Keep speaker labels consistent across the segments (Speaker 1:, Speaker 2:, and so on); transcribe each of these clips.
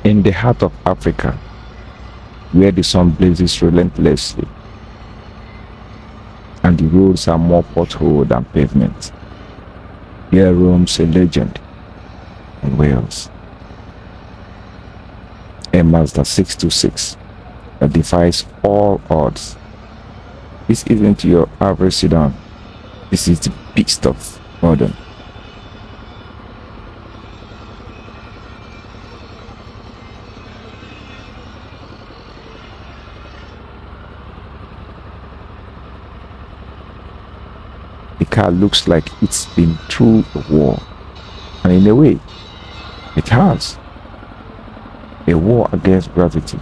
Speaker 1: In the heart of Africa, where the sun blazes relentlessly and the roads are more pothole than pavement, here roams a legend in Wales, a Mazda 626 that defies all odds. This isn't your average sedan, this is the beast of modern. The car looks like it's been through a war, and in a way, it has. A war against gravity,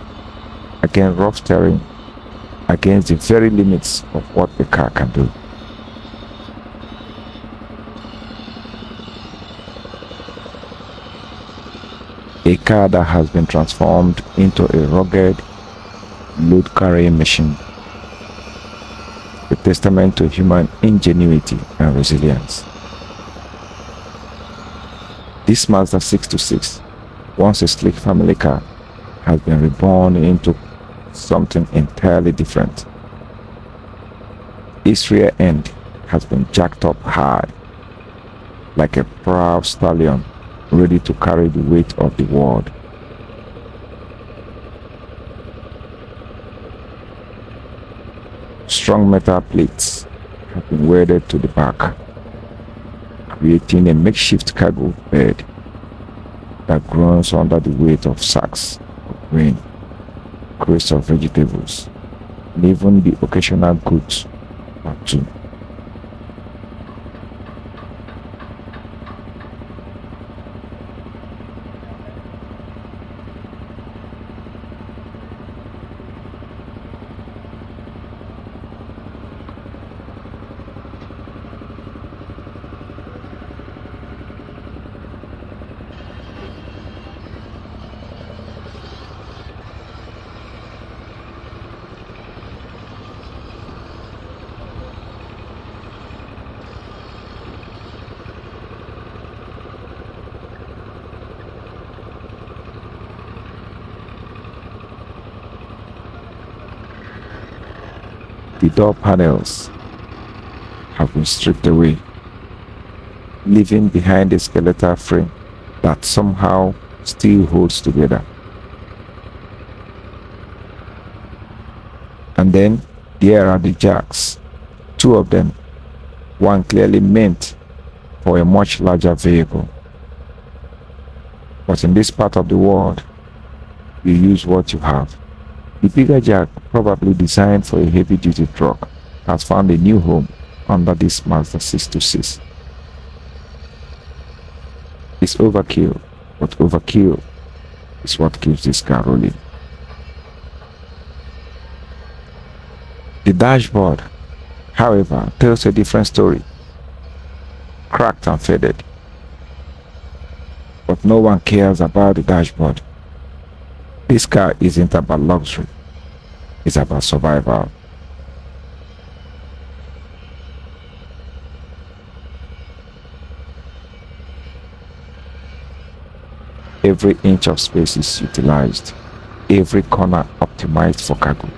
Speaker 1: against rough terrain, against the very limits of what the car can do. A car that has been transformed into a rugged, load-carrying machine, a testament to human ingenuity and resilience. This Mazda 626, once a sleek family car, has been reborn into something entirely different. Its rear end has been jacked up high, like a proud stallion ready to carry the weight of the world. Strong metal plates have been welded to the back, creating a makeshift cargo bed that groans under the weight of sacks of grain, crates of vegetables, and even the occasional goat or two. The door panels have been stripped away, leaving behind a skeletal frame that somehow still holds together. And then there are the jacks, two of them, one clearly meant for a much larger vehicle. But in this part of the world, you use what you have. The bigger jack, probably designed for a heavy-duty truck, has found a new home under this Mazda 626. It's overkill, but overkill is what keeps this car rolling. The dashboard, however, tells a different story. Cracked and faded. But no one cares about the dashboard. This car isn't about luxury, it's about survival. Every inch of space is utilized, every corner optimized for cargo.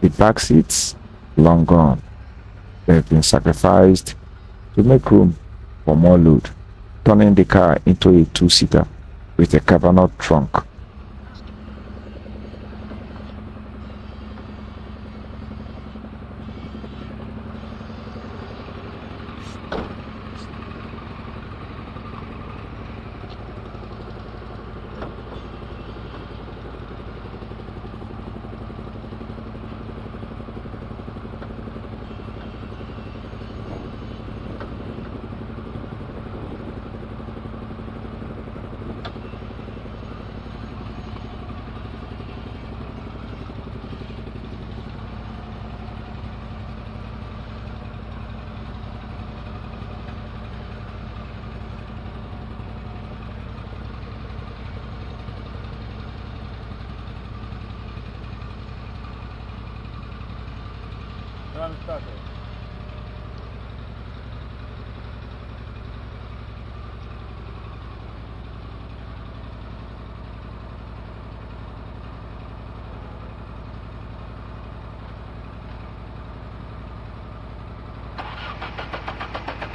Speaker 1: The back seats, long gone. They've been sacrificed to make room for more load, turning the car into a two-seater with a cavernous trunk.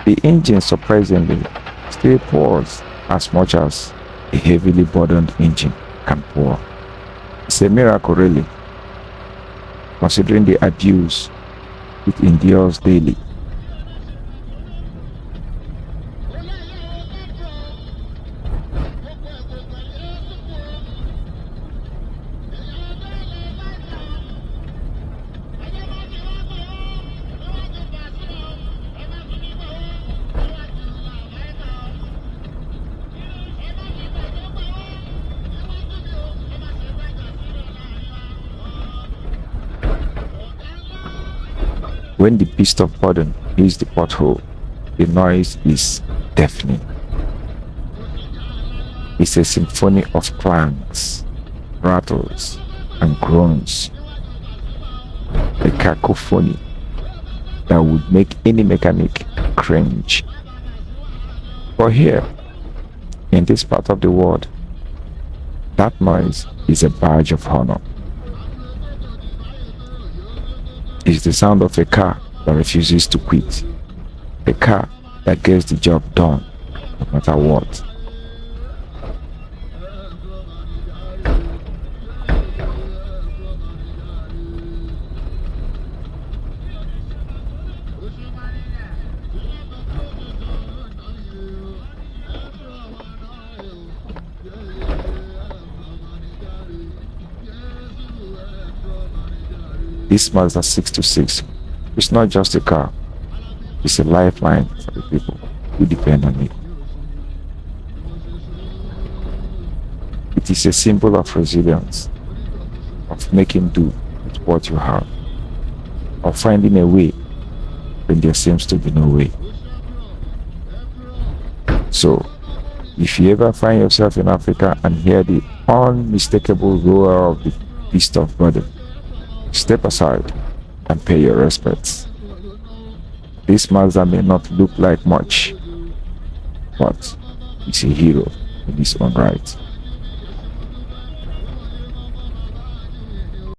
Speaker 1: The engine surprisingly still pours as much as a heavily burdened engine can pour. It's a miracle really, considering the abuse it endures daily. When the beast of burden hits the pothole, the noise is deafening. It's a symphony of clangs, rattles, and groans, a cacophony that would make any mechanic cringe. But here, in this part of the world, that noise is a badge of honor. It's the sound of a car that refuses to quit, a car that gets the job done no matter what. This Mazda 626 is not just a car, it's a lifeline for the people who depend on it. It is a symbol of resilience, of making do with what you have, of finding a way when there seems to be no way. So, if you ever find yourself in Africa and hear the unmistakable roar of the beast of burden, step aside and pay your respects. This Mazda may not look like much, but it's a hero in his own right.